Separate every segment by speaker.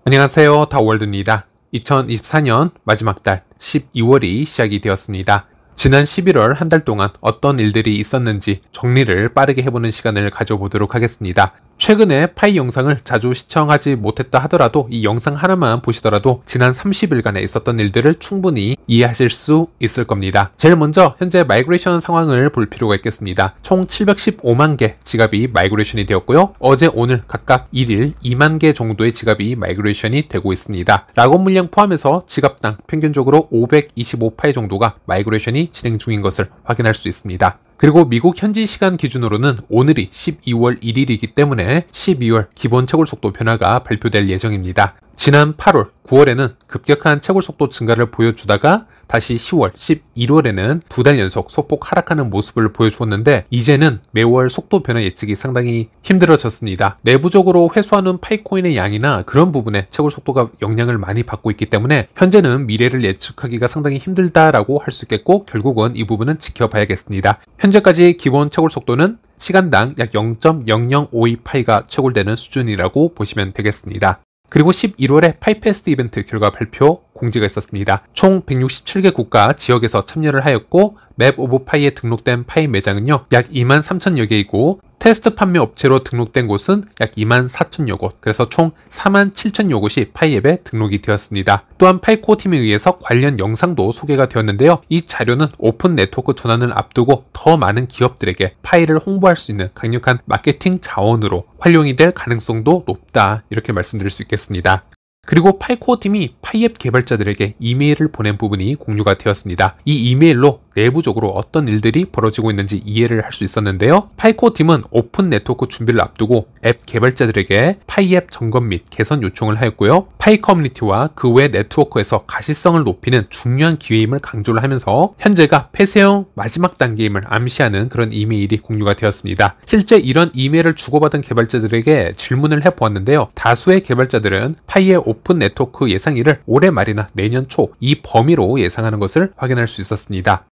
Speaker 1: 안녕하세요, 다월드입니다. 2024년 마지막 달 12월이 시작이 되었습니다. 지난 11월 한 달 동안 어떤 일들이 있었는지 정리를 빠르게 해보는 시간을 가져보도록 하겠습니다. 최근에 파이 영상을 자주 시청하지 못했다 하더라도 이 영상 하나만 보시더라도 지난 30일간에 있었던 일들을 충분히 이해하실 수 있을 겁니다. 제일 먼저 현재 마이그레이션 상황을 볼 필요가 있겠습니다. 총 715만 개 지갑이 마이그레이션이 되었고요. 어제 오늘 각각 1일 2만 개 정도의 지갑이 마이그레이션이 되고 있습니다. 락업 물량 포함해서 지갑당 평균적으로 525파이 정도가 마이그레이션이 진행 중인 것을 확인할 수 있습니다. 그리고 미국 현지 시간 기준으로는 오늘이 12월 1일이기 때문에 12월 기본 채굴 속도 변화가 발표될 예정입니다. 지난 8월, 9월에는 급격한 채굴 속도 증가를 보여주다가 다시 10월, 11월에는 두 달 연속 소폭 하락하는 모습을 보여주었는데 이제는 매월 속도 변화 예측이 상당히 힘들어졌습니다. 내부적으로 회수하는 파이코인의 양이나 그런 부분에 채굴 속도가 영향을 많이 받고 있기 때문에 현재는 미래를 예측하기가 상당히 힘들다라고 할 수 있겠고 결국은 이 부분은 지켜봐야겠습니다. 현재까지 기본 채굴 속도는 시간당 약 0.0052파이가 채굴되는 수준이라고 보시면 되겠습니다. 그리고 11월에 파이페스트 이벤트 결과 발표 공지가 있었습니다. 총 167개 국가 지역에서 참여를 하였고 맵 오브 파이에 등록된 파이 매장은요 약 2만 3천여 개이고 테스트 판매 업체로 등록된 곳은 약 2만 4천여 곳, 그래서 총 4만 7천여 곳이 파이앱에 등록이 되었습니다. 또한 파이코어 팀에 의해서 관련 영상도 소개가 되었는데요. 이 자료는 오픈 네트워크 전환을 앞두고 더 많은 기업들에게 파이를 홍보할 수 있는 강력한 마케팅 자원으로 활용이 될 가능성도 높다, 이렇게 말씀드릴 수 있겠습니다. 그리고 파이코어 팀이 파이앱 개발자들에게 이메일을 보낸 부분이 공유가 되었습니다. 이 이메일로 내부적으로 어떤 일들이 벌어지고 있는지 이해를 할 수 있었는데요. 파이코어 팀은 오픈 네트워크 준비를 앞두고 앱 개발자들에게 파이앱 점검 및 개선 요청을 하였고요. 파이 커뮤니티와 그 외 네트워크에서 가시성을 높이는 중요한 기회임을 강조를 하면서 현재가 폐쇄형 마지막 단계임을 암시하는 그런 이메일이 공유가 되었습니다. 실제 이런 이메일을 주고받은 개발자들에게 질문을 해보았는데요. 다수의 개발자들은 파이의 오픈 네트워크 예상일을 올해 말이나 내년 초 이 범위로 예상하는 것을 확인할 수 있었습니다.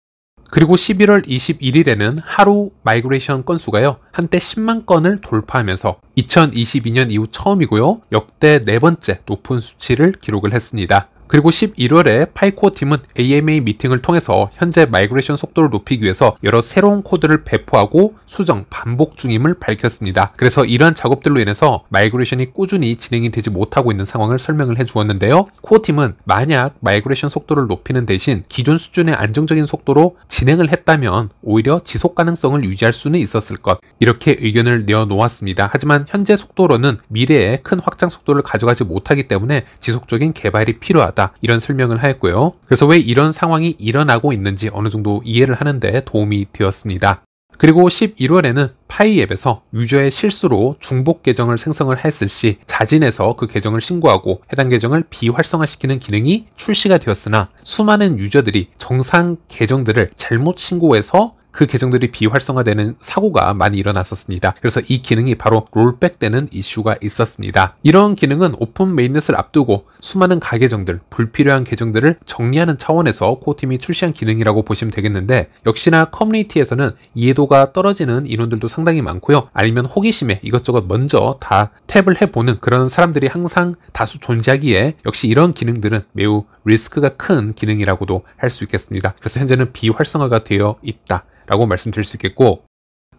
Speaker 1: 그리고 11월 21일에는 하루 마이그레이션 건수가요 한때 10만 건을 돌파하면서 2022년 이후 처음이고요 역대 네 번째 높은 수치를 기록을 했습니다. 그리고 11월에 파이코어 팀은 AMA 미팅을 통해서 현재 마이그레이션 속도를 높이기 위해서 여러 새로운 코드를 배포하고 수정, 반복 중임을 밝혔습니다. 그래서 이러한 작업들로 인해서 마이그레이션이 꾸준히 진행이 되지 못하고 있는 상황을 설명을 해주었는데요. 코어 팀은 만약 마이그레이션 속도를 높이는 대신 기존 수준의 안정적인 속도로 진행을 했다면 오히려 지속 가능성을 유지할 수는 있었을 것, 이렇게 의견을 내어놓았습니다. 하지만 현재 속도로는 미래에 큰 확장 속도를 가져가지 못하기 때문에 지속적인 개발이 필요하다, 이런 설명을 하였고요. 그래서 왜 이런 상황이 일어나고 있는지 어느 정도 이해를 하는데 도움이 되었습니다. 그리고 11월에는 파이앱에서 유저의 실수로 중복 계정을 생성을 했을 시 자진해서 그 계정을 신고하고 해당 계정을 비활성화시키는 기능이 출시가 되었으나 수많은 유저들이 정상 계정들을 잘못 신고해서 그 계정들이 비활성화되는 사고가 많이 일어났었습니다. 그래서 이 기능이 바로 롤백되는 이슈가 있었습니다. 이런 기능은 오픈 메인넷을 앞두고 수많은 가계정들, 불필요한 계정들을 정리하는 차원에서 코어팀이 출시한 기능이라고 보시면 되겠는데 역시나 커뮤니티에서는 이해도가 떨어지는 인원들도 상당히 많고요. 아니면 호기심에 이것저것 먼저 다 탭을 해보는 그런 사람들이 항상 다수 존재하기에 역시 이런 기능들은 매우 리스크가 큰 기능이라고도 할 수 있겠습니다. 그래서 현재는 비활성화가 되어 있다 라고 말씀드릴 수 있겠고,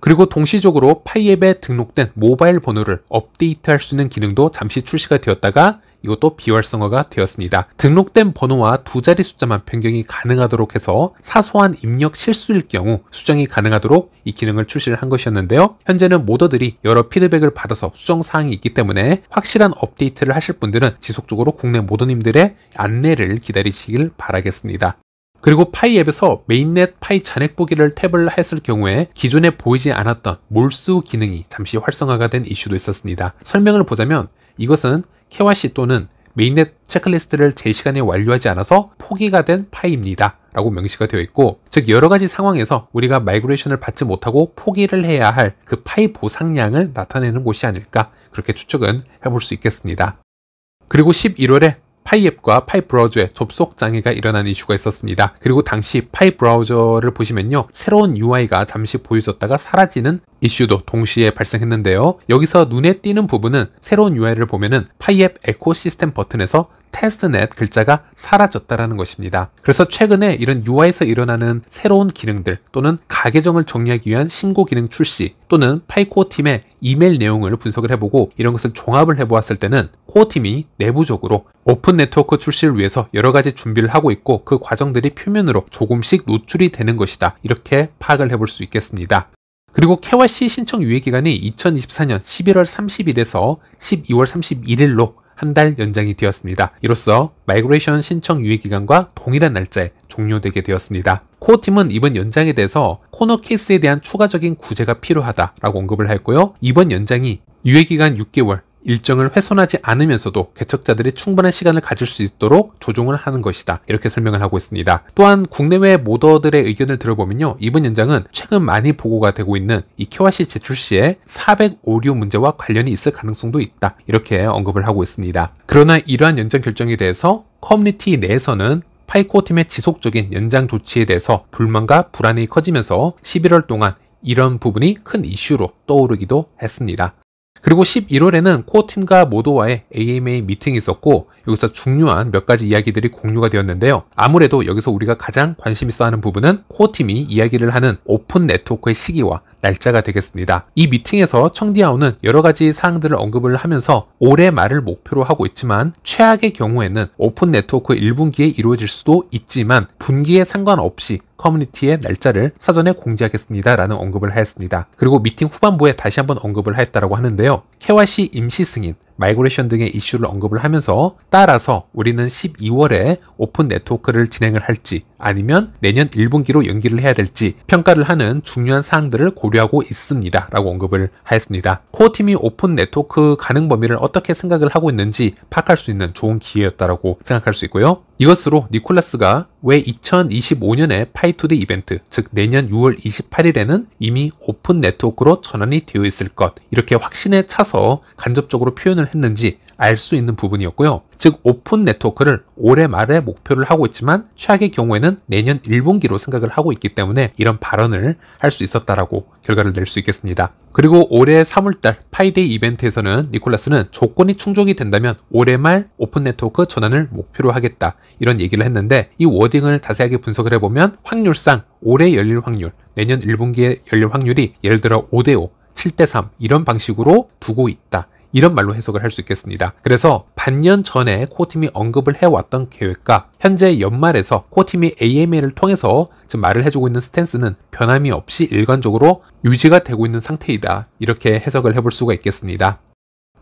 Speaker 1: 그리고 동시적으로 파이앱에 등록된 모바일 번호를 업데이트할 수 있는 기능도 잠시 출시가 되었다가 이것도 비활성화가 되었습니다. 등록된 번호와 두 자리 숫자만 변경이 가능하도록 해서 사소한 입력 실수일 경우 수정이 가능하도록 이 기능을 출시를 한 것이었는데요. 현재는 모더들이 여러 피드백을 받아서 수정 사항이 있기 때문에 확실한 업데이트를 하실 분들은 지속적으로 국내 모더님들의 안내를 기다리시길 바라겠습니다. 그리고 파이앱에서 메인넷 파이 잔액 보기를 탭을 했을 경우에 기존에 보이지 않았던 몰수 기능이 잠시 활성화가 된 이슈도 있었습니다. 설명을 보자면 이것은 KYC 또는 메인넷 체크리스트를 제 시간에 완료하지 않아서 포기가 된 파이입니다 라고 명시가 되어 있고, 즉 여러 가지 상황에서 우리가 마이그레이션을 받지 못하고 포기를 해야 할 그 파이 보상량을 나타내는 곳이 아닐까, 그렇게 추측은 해볼 수 있겠습니다. 그리고 11월에 파이 앱과 파이 브라우저에 접속 장애가 일어난 이슈가 있었습니다. 그리고 당시 파이 브라우저를 보시면요, 새로운 UI가 잠시 보여졌다가 사라지는 이슈도 동시에 발생했는데요. 여기서 눈에 띄는 부분은 새로운 UI를 보면은 파이 앱 에코시스템 버튼에서 테스트넷 글자가 사라졌다라는 것입니다. 그래서 최근에 이런 UI에서 일어나는 새로운 기능들 또는 가계정을 정리하기 위한 신고 기능 출시 또는 파이코어 팀의 이메일 내용을 분석을 해보고 이런 것을 종합을 해보았을 때는 코어 팀이 내부적으로 오픈 네트워크 출시를 위해서 여러 가지 준비를 하고 있고 그 과정들이 표면으로 조금씩 노출이 되는 것이다. 이렇게 파악을 해볼 수 있겠습니다. 그리고 KYC 신청 유예기간이 2024년 11월 30일에서 12월 31일로 한 달 연장이 되었습니다. 이로써 마이그레이션 신청 유예기간과 동일한 날짜에 종료되게 되었습니다. 코어팀은 이번 연장에 대해서 코너 케이스에 대한 추가적인 구제가 필요하다라고 언급을 했고요. 이번 연장이 유예기간 6개월, 일정을 훼손하지 않으면서도 개척자들이 충분한 시간을 가질 수 있도록 조정을 하는 것이다. 이렇게 설명을 하고 있습니다. 또한 국내외 모더들의 의견을 들어보면요, 이번 연장은 최근 많이 보고가 되고 있는 이 KYC 제출 시에 400 오류 문제와 관련이 있을 가능성도 있다. 이렇게 언급을 하고 있습니다. 그러나 이러한 연장 결정에 대해서 커뮤니티 내에서는 파이코어 팀의 지속적인 연장 조치에 대해서 불만과 불안이 커지면서 11월 동안 이런 부분이 큰 이슈로 떠오르기도 했습니다. 그리고 11월에는 코어팀과 모더와의 AMA 미팅이 있었고 여기서 중요한 몇 가지 이야기들이 공유가 되었는데요. 아무래도 여기서 우리가 가장 관심 있어 하는 부분은 코어팀이 이야기를 하는 오픈 네트워크의 시기와 날짜가 되겠습니다. 이 미팅에서 청디아오는 여러 가지 사항들을 언급을 하면서 올해 말을 목표로 하고 있지만 최악의 경우에는 오픈 네트워크 1분기에 이루어질 수도 있지만 분기에 상관없이 커뮤니티의 날짜를 사전에 공지하겠습니다 라는 언급을 하였습니다. 그리고 미팅 후반부에 다시 한번 언급을 하였다고 하는데요. KYC 임시 승인, 마이그레이션 등의 이슈를 언급을 하면서 따라서 우리는 12월에 오픈 네트워크를 진행을 할지 아니면 내년 1분기로 연기를 해야 될지 평가를 하는 중요한 사항들을 고려하고 있습니다 라고 언급을 하였습니다. 코어팀이 오픈 네트워크 가능 범위를 어떻게 생각을 하고 있는지 파악할 수 있는 좋은 기회였다라고 생각할 수 있고요. 이것으로 니콜라스가 왜 2025년에 파이2디 이벤트, 즉 내년 6월 28일에는 이미 오픈 네트워크로 전환이 되어 있을 것, 이렇게 확신에 차서 간접적으로 표현을 했는지 알 수 있는 부분이었고요. 즉 오픈 네트워크를 올해 말에 목표를 하고 있지만 최악의 경우에는 내년 1분기로 생각을 하고 있기 때문에 이런 발언을 할 수 있었다라고 결과를 낼 수 있겠습니다. 그리고 올해 3월달 파이데이 이벤트에서는 니콜라스는 조건이 충족이 된다면 올해 말 오픈 네트워크 전환을 목표로 하겠다 이런 얘기를 했는데 이 워딩을 자세하게 분석을 해보면 확률상 올해 열릴 확률, 내년 1분기에 열릴 확률이 예를 들어 5대5, 7대3 이런 방식으로 두고 있다. 이런 말로 해석을 할 수 있겠습니다. 그래서 반년 전에 코어팀이 언급을 해왔던 계획과 현재 연말에서 코어팀이 AMA를 통해서 지금 말을 해주고 있는 스탠스는 변함이 없이 일관적으로 유지가 되고 있는 상태이다. 이렇게 해석을 해볼 수가 있겠습니다.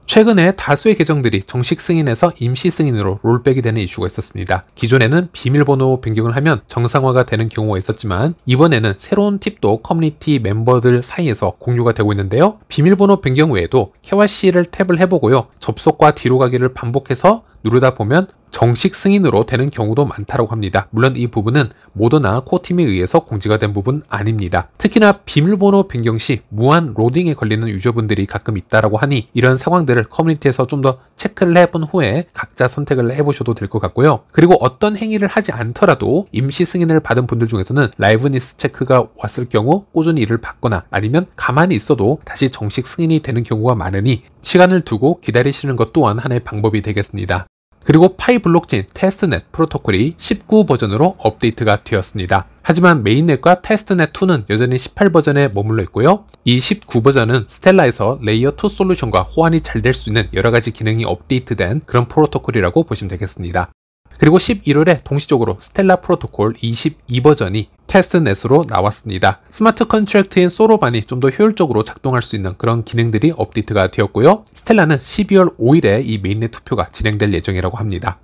Speaker 1: 최근에 다수의 계정들이 정식 승인에서 임시 승인으로 롤백이 되는 이슈가 있었습니다. 기존에는 비밀번호 변경을 하면 정상화가 되는 경우가 있었지만 이번에는 새로운 팁도 커뮤니티 멤버들 사이에서 공유가 되고 있는데요. 비밀번호 변경 외에도 KYC를 탭을 해보고요. 접속과 뒤로 가기를 반복해서 누르다 보면 정식 승인으로 되는 경우도 많다고 합니다. 물론 이 부분은 모더나 코어팀에 의해서 공지가 된 부분 아닙니다. 특히나 비밀번호 변경 시 무한 로딩에 걸리는 유저분들이 가끔 있다고 하니 이런 상황들을 커뮤니티에서 좀 더 체크를 해본 후에 각자 선택을 해보셔도 될 것 같고요. 그리고 어떤 행위를 하지 않더라도 임시 승인을 받은 분들 중에서는 라이브니스 체크가 왔을 경우 꾸준히 이를 받거나 아니면 가만히 있어도 다시 정식 승인이 되는 경우가 많으니 시간을 두고 기다리시는 것 또한 하나의 방법이 되겠습니다. 그리고 파이 블록체인 테스트넷 프로토콜이 19 버전으로 업데이트가 되었습니다. 하지만 메인넷과 테스트넷2는 여전히 18 버전에 머물러 있고요. 이 19 버전은 스텔라에서 레이어 2 솔루션과 호환이 잘 될 수 있는 여러가지 기능이 업데이트된 그런 프로토콜이라고 보시면 되겠습니다. 그리고 11월에 동시적으로 스텔라 프로토콜 22 버전이 테스트넷으로 나왔습니다. 스마트 컨트랙트인 소로반이 좀 더 효율적으로 작동할 수 있는 그런 기능들이 업데이트가 되었고요. 스텔라는 12월 5일에 이 메인넷 투표가 진행될 예정이라고 합니다.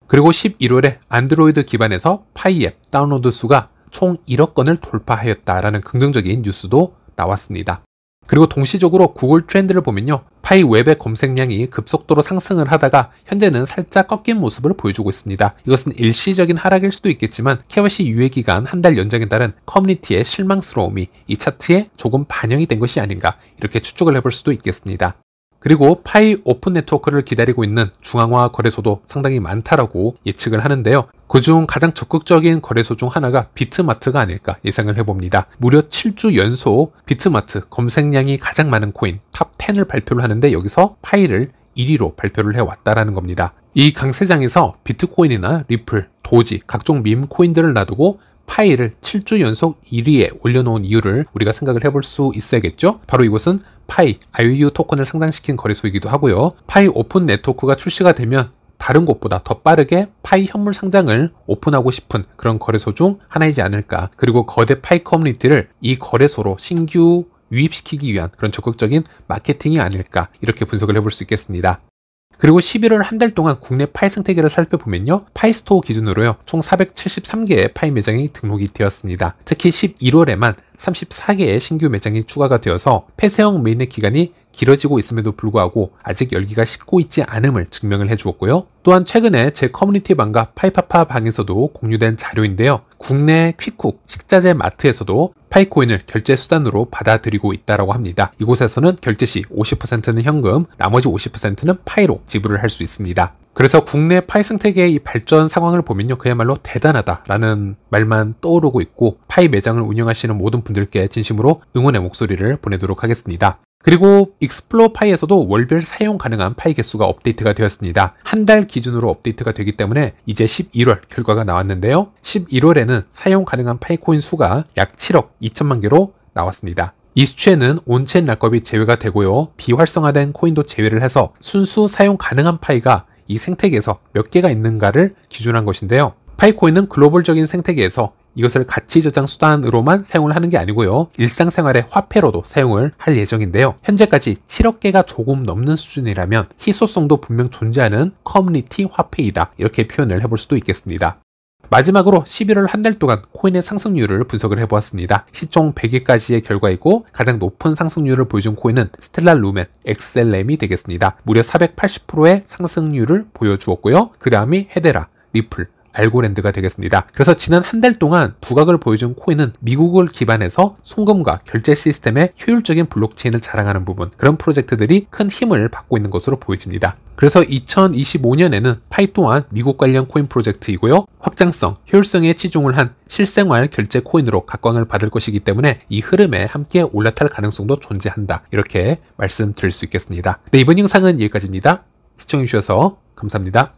Speaker 1: 그리고 11월에 안드로이드 기반에서 파이 앱 다운로드 수가 총 1억 건을 돌파하였다라는 긍정적인 뉴스도 나왔습니다. 그리고 동시적으로 구글 트렌드를 보면요. 파이 웹의 검색량이 급속도로 상승을 하다가 현재는 살짝 꺾인 모습을 보여주고 있습니다. 이것은 일시적인 하락일 수도 있겠지만 KYC 유예기간 한 달 연장에 따른 커뮤니티의 실망스러움이 이 차트에 조금 반영이 된 것이 아닌가 이렇게 추측을 해볼 수도 있겠습니다. 그리고 파이 오픈 네트워크를 기다리고 있는 중앙화 거래소도 상당히 많다라고 예측을 하는데요. 그중 가장 적극적인 거래소 중 하나가 비트마트가 아닐까 예상을 해봅니다. 무려 7주 연속 비트마트 검색량이 가장 많은 코인 탑 10을 발표를 하는데 여기서 파이를 1위로 발표를 해왔다라는 겁니다. 이 강세장에서 비트코인이나 리플, 도지, 각종 밈 코인들을 놔두고 파이를 7주 연속 1위에 올려놓은 이유를 우리가 생각을 해볼 수 있어야겠죠? 바로 이곳은 파이, IOU 토큰을 상장시킨 거래소이기도 하고요. 파이 오픈 네트워크가 출시가 되면 다른 곳보다 더 빠르게 파이 현물 상장을 오픈하고 싶은 그런 거래소 중 하나이지 않을까. 그리고 거대 파이 커뮤니티를 이 거래소로 신규 유입시키기 위한 그런 적극적인 마케팅이 아닐까 이렇게 분석을 해볼 수 있겠습니다. 그리고 11월 한 달 동안 국내 파이 생태계를 살펴보면요. 파이스토어 기준으로요. 총 473개의 파이 매장이 등록이 되었습니다. 특히 11월에만 34개의 신규 매장이 추가가 되어서 폐쇄형 메인넷 기간이 길어지고 있음에도 불구하고 아직 열기가 식고 있지 않음을 증명을 해주었고요. 또한 최근에 제 커뮤니티 방과 파이파파 방에서도 공유된 자료인데요. 국내 퀵쿡, 식자재 마트에서도 파이코인을 결제 수단으로 받아들이고 있다고 합니다. 이곳에서는 결제 시 50%는 현금, 나머지 50%는 파이로 지불을 할 수 있습니다. 그래서 국내 파이 생태계의 이 발전 상황을 보면요. 그야말로 대단하다라는 말만 떠오르고 있고 파이 매장을 운영하시는 모든 분들께 진심으로 응원의 목소리를 보내도록 하겠습니다. 그리고 익스플로어 파이에서도 월별 사용 가능한 파이 개수가 업데이트가 되었습니다. 한 달 기준으로 업데이트가 되기 때문에 이제 11월 결과가 나왔는데요. 11월에는 사용 가능한 파이코인 수가 약 7억 2천만 개로 나왔습니다. 이 수치에는 온체인 락업이 제외가 되고요. 비활성화된 코인도 제외를 해서 순수 사용 가능한 파이가 이 생태계에서 몇 개가 있는가를 기준한 것인데요. 파이코인은 글로벌적인 생태계에서 이것을 가치 저장 수단으로만 사용을 하는 게 아니고요. 일상생활의 화폐로도 사용을 할 예정인데요. 현재까지 7억 개가 조금 넘는 수준이라면 희소성도 분명 존재하는 커뮤니티 화폐이다. 이렇게 표현을 해볼 수도 있겠습니다. 마지막으로 11월 한 달 동안 코인의 상승률을 분석을 해보았습니다. 시총 100일까지의 결과이고 가장 높은 상승률을 보여준 코인은 스텔라 루멘 XLM이 되겠습니다. 무려 480%의 상승률을 보여주었고요. 그 다음이 헤데라, 리플, 알고랜드가 되겠습니다. 그래서 지난 한 달 동안 두각을 보여준 코인은 미국을 기반해서 송금과 결제 시스템의 효율적인 블록체인을 자랑하는 부분, 그런 프로젝트들이 큰 힘을 받고 있는 것으로 보여집니다. 그래서 2025년에는 파이 또한 미국 관련 코인 프로젝트이고요. 확장성, 효율성에 치중을 한 실생활 결제 코인으로 각광을 받을 것이기 때문에 이 흐름에 함께 올라탈 가능성도 존재한다. 이렇게 말씀드릴 수 있겠습니다. 네, 이번 영상은 여기까지입니다. 시청해주셔서 감사합니다.